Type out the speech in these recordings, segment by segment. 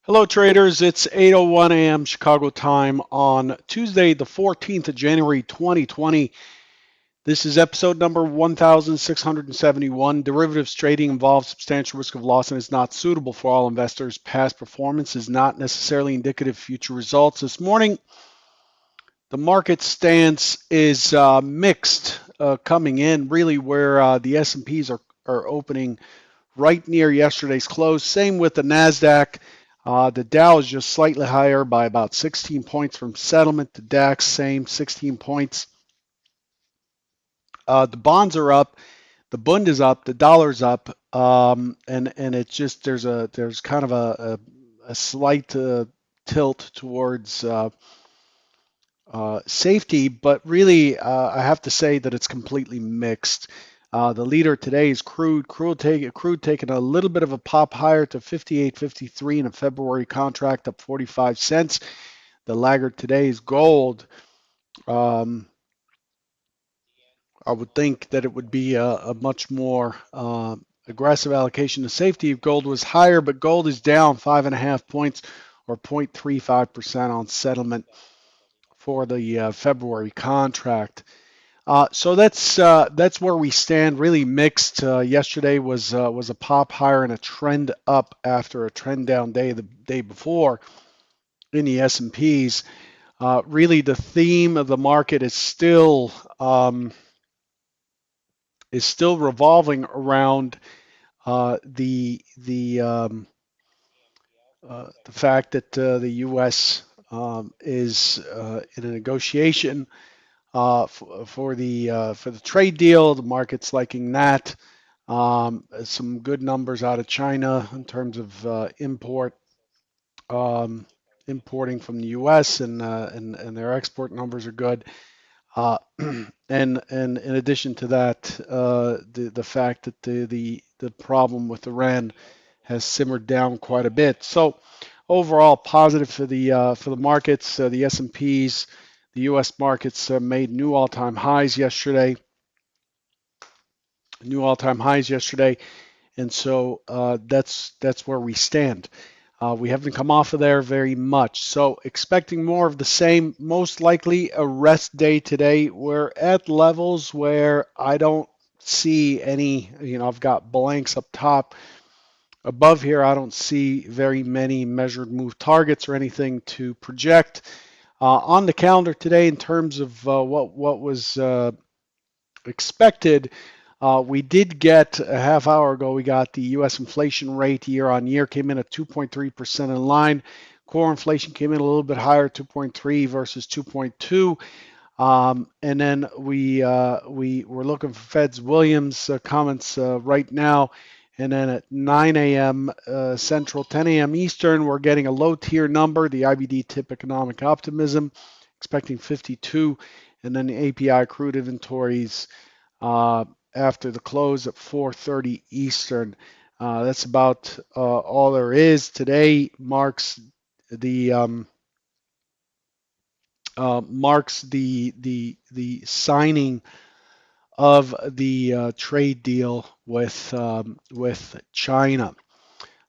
Hello, traders. It's 8:01 a.m. Chicago time on Tuesday, the 14th of January, 2020. This is episode number 1671. Derivatives trading involves substantial risk of loss and is not suitable for all investors. Past performance is not necessarily indicative of future results. This morning, the market stance is mixed coming in, really where the S&Ps are opening right near yesterday's close. Same with the NASDAQ. The Dow is just slightly higher by about 16 points from settlement. The DAX, same 16 points. The bonds are up. The Bund is up. The dollar's up. And it's just there's kind of a slight tilt towards safety, but really I have to say that it's completely mixed. The leader today is crude. Crude taking a little bit of a pop higher to 58.53 in a February contract, up 45 cents. The laggard today is gold. Um, I would think that it would be a much more aggressive allocation to safety if gold was higher, but gold is down 5.5 points or 0.35% on settlement for the February contract. So that's where we stand. Really mixed. Yesterday was a pop higher and a trend up after a trend down day the day before in the S&Ps. Really, the theme of the market is still revolving around the fact that the U.S. Is in a negotiation for the trade deal. The market's liking that. Some good numbers out of China in terms of um, importing from the U.S. And their export numbers are good. Uh, and in addition to that, the fact that the problem with Iran has simmered down quite a bit. So overall, positive for the markets. The S&Ps, the U.S. markets made new all-time highs yesterday. And so that's where we stand. We haven't come off of there very much. So expecting more of the same, most likely a rest day today. We're at levels where I don't see any, I've got blanks up top. Above here, I don't see very many measured move targets or anything to project. On the calendar today, in terms of what was expected, we did get a half hour ago, we got the U.S. inflation rate year on year came in at 2.3% in line. Core inflation came in a little bit higher, 2.3 versus 2.2. And then we were looking for Fed's Williams comments right now. And then at 9 a.m. Central, 10 a.m. Eastern, we're getting a low tier number, the IBD tip economic optimism, expecting 52. And then the API crude inventories after the close at 4:30 Eastern. That's about all there is. Today the um, marks the signing of the trade deal with China.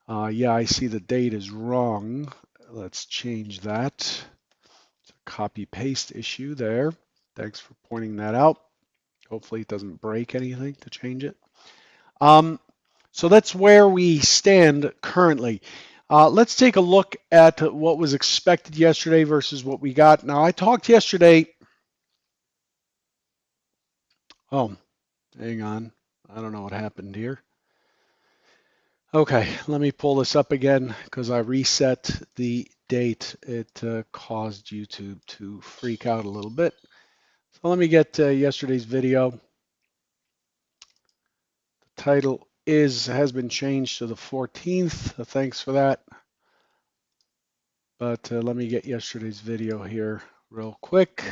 Yeah, I see the date is wrong. Let's change that. It's a copy paste issue there. Thanks for pointing that out. Hopefully it doesn't break anything to change it. Um, so that's where we stand currently. Let's take a look at what was expected yesterday versus what we got. Now, I talked yesterday. Oh, hang on. I don't know what happened here. Okay, let me pull this up again because I reset the date. It caused YouTube to freak out a little bit. So let me get yesterday's video. The title has been changed to the 14th. Thanks for that. But let me get yesterday's video here real quick.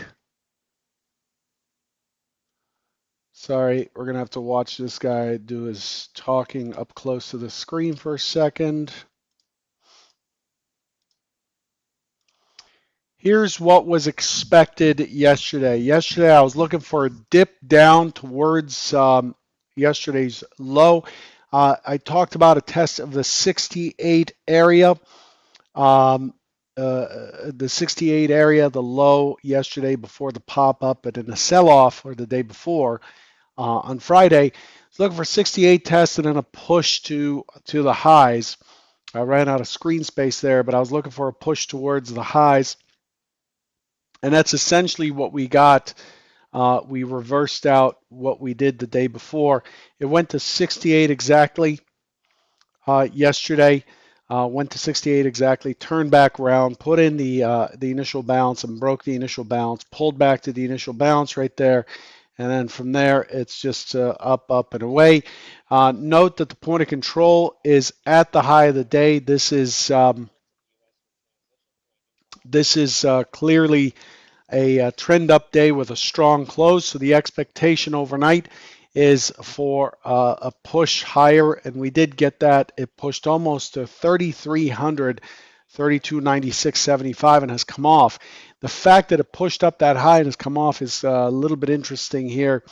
Sorry, we're going to have to watch this guy do his talking up close to the screen for a second. Here's what was expected yesterday. Yesterday, I was looking for a dip down towards yesterday's low. I talked about a test of the 68 area. Um, the 68 area, the low yesterday before the pop up, but in the sell off or the day before on Friday, was looking for 68 tested and a push to the highs. I ran out of screen space there, but I was looking for a push towards the highs, and that's essentially what we got. We reversed out what we did the day before. It went to 68 exactly yesterday. Went to 68 exactly, turned back around, put in the initial bounce and broke the initial bounce, pulled back to the initial bounce right there, and then from there it's just up, up and away. Note that the point of control is at the high of the day. This is clearly a trend up day with a strong close. So the expectation overnight is for a push higher, and we did get that. It pushed almost to 3,300, 3296.75, and has come off. The fact that it pushed up that high and has come off is a little bit interesting here.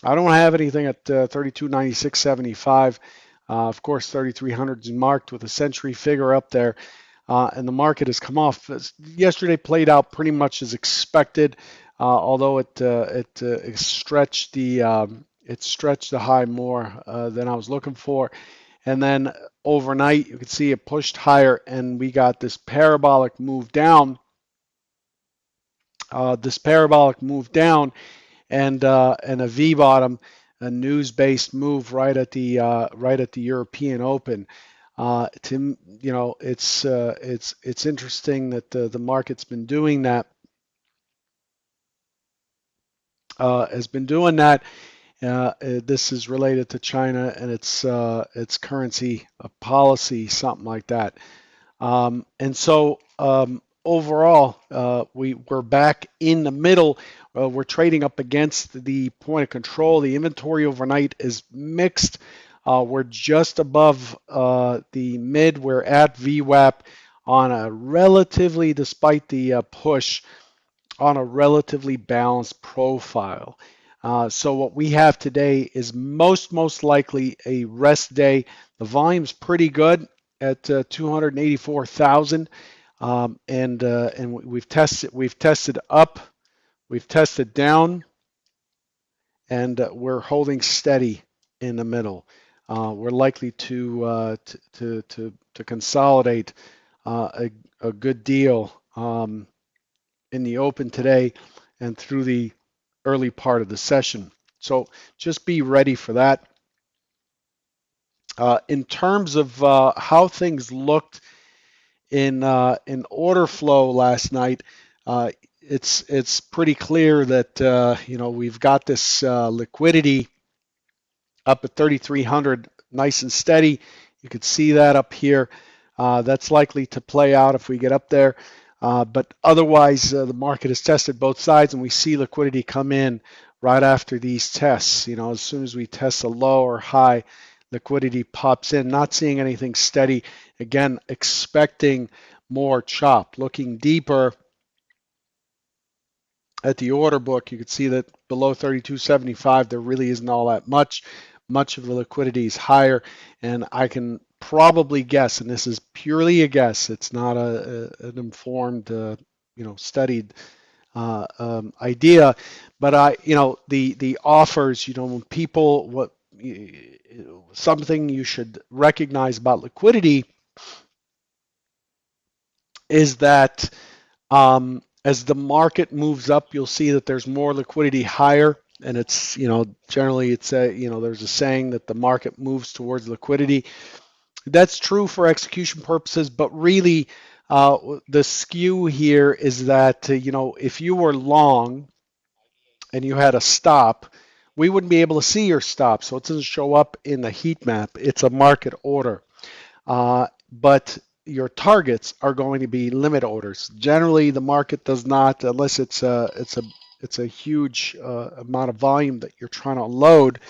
I don't have anything at 3296.75. Of course, 3300 is marked with a century figure up there, and the market has come off. Yesterday played out pretty much as expected, although it stretched the high more than I was looking for. And then overnight, you can see it pushed higher, and we got this parabolic move down. And a V bottom, a news-based move right at the European Open. It's interesting that the market's been doing that. Has been doing that. This is related to China and its currency policy, something like that. And so overall, we're back in the middle. We're trading up against the point of control. The inventory overnight is mixed. We're just above the mid. We're at VWAP on a relatively, despite the push, on a relatively balanced profile. So what we have today is most likely a rest day. The volume's pretty good at 284,000, and we've tested up, we've tested down, and we're holding steady in the middle. We're likely to consolidate a good deal in the open today and through the early part of the session. So just be ready for that. In terms of how things looked in order flow last night, it's pretty clear that we've got this liquidity up at 3,300, nice and steady. You could see that up here. That's likely to play out if we get up there. But otherwise, the market has tested both sides, and we see liquidity come in right after these tests. As soon as we test a low or high, liquidity pops in. Not seeing anything steady. Again, expecting more chop. Looking deeper at the order book, you can see that below 32.75, there really isn't all that much. Much of the liquidity is higher, and I can probably guess, and this is purely a guess, it's not an informed, studied idea, but the offers, when people, something you should recognize about liquidity is that as the market moves up, you'll see that there's more liquidity higher, and it's generally there's a saying that the market moves towards liquidity. That's true for execution purposes, but really the skew here is that if you were long and you had a stop, we wouldn't be able to see your stop, so it doesn't show up in the heat map. It's a market order. But your targets are going to be limit orders. Generally, the market does not, unless it's a huge amount of volume that you're trying to unload.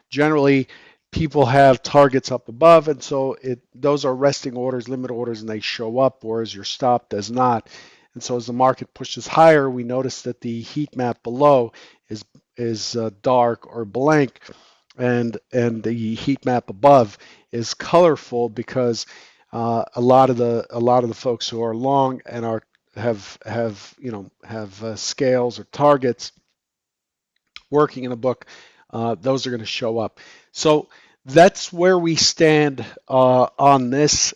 Generally, people have targets up above, and so those are resting orders, limit orders, and they show up, whereas your stop does not. And so as the market pushes higher, we notice that the heat map below is dark or blank, and the heat map above is colorful because a lot of the folks who are long and have scales or targets working in the book, those are going to show up. So that's where we stand on this.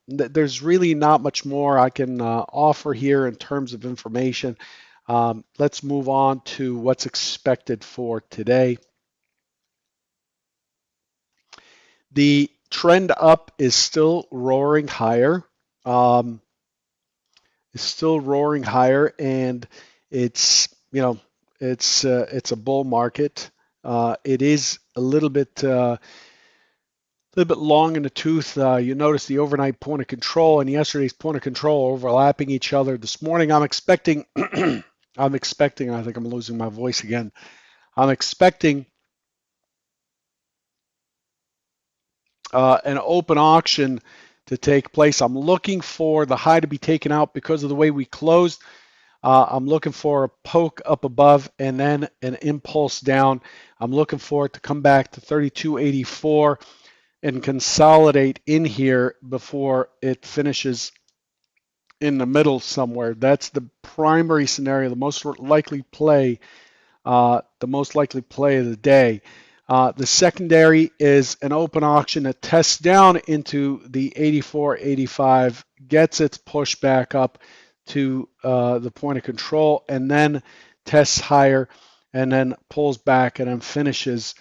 There's really not much more I can offer here in terms of information. Let's move on to what's expected for today. The trend up is still roaring higher. Um, is still roaring higher, and it's it's a bull market. It is a little bit long in the tooth. You notice the overnight point of control and yesterday's point of control overlapping each other. This morning, I'm expecting. I'm expecting. I think I'm losing my voice again. I'm expecting an open auction to take place. I'm looking for the high to be taken out because of the way we closed. I'm looking for a poke up above and then an impulse down. I'm looking for it to come back to 32.84 and consolidate in here before it finishes in the middle somewhere. That's the primary scenario, the most likely play of the day. The secondary is an open auction that tests down into the 84.85, gets its push back up to the point of control, and then tests higher, and then pulls back, and then finishes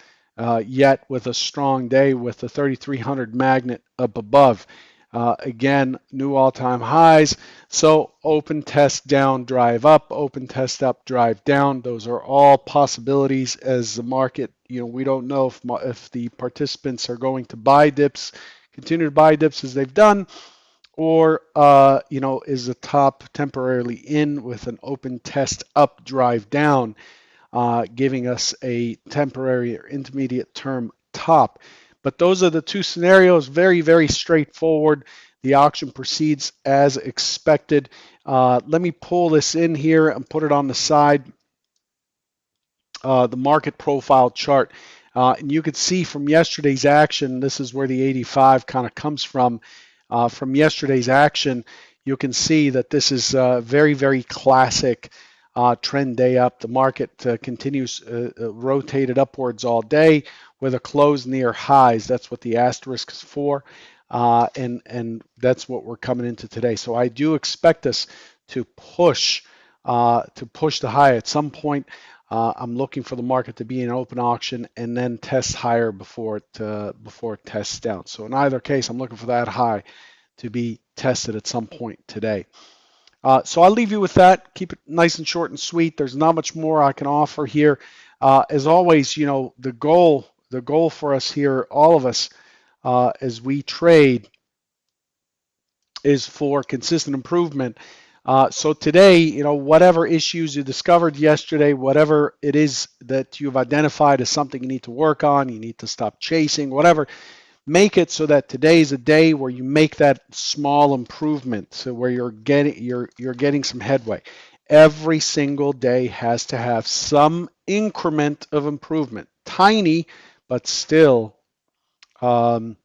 yet with a strong day with the 3,300 magnet up above. Again, new all-time highs. So open test down, drive up, open test up, drive down. Those are all possibilities as the market, we don't know if the participants are going to buy dips, continue to buy dips as they've done, or, is the top temporarily in with an open test up, drive down, giving us a temporary or intermediate term top. But those are the two scenarios, very, very straightforward. The auction proceeds as expected. Let me pull this in here and put it on the side, the market profile chart. And you can see from yesterday's action, this is where the 85 kind of comes from. From yesterday's action, you can see that this is very, very classic trend day up. The market continues rotated upwards all day with a close near highs. That's what the asterisk is for. And that's what we're coming into today. So I do expect us to push the high at some point. I'm looking for the market to be in open auction and then test higher before it tests down. So in either case, I'm looking for that high to be tested at some point today. So I'll leave you with that. Keep it nice and short and sweet. There's not much more I can offer here. As always, the goal for us here, all of us, as we trade, is for consistent improvement. So today, whatever issues you discovered yesterday, whatever it is that you've identified as something you need to work on, you need to stop chasing, whatever, make it so that today is a day where you make that small improvement, so where you're getting some headway. Every single day has to have some increment of improvement, tiny, but still an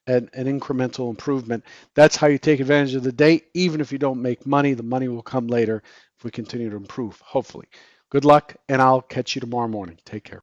incremental improvement. That's how you take advantage of the day. Even if you don't make money, the money will come later if we continue to improve, hopefully. Good luck, and I'll catch you tomorrow morning. Take care.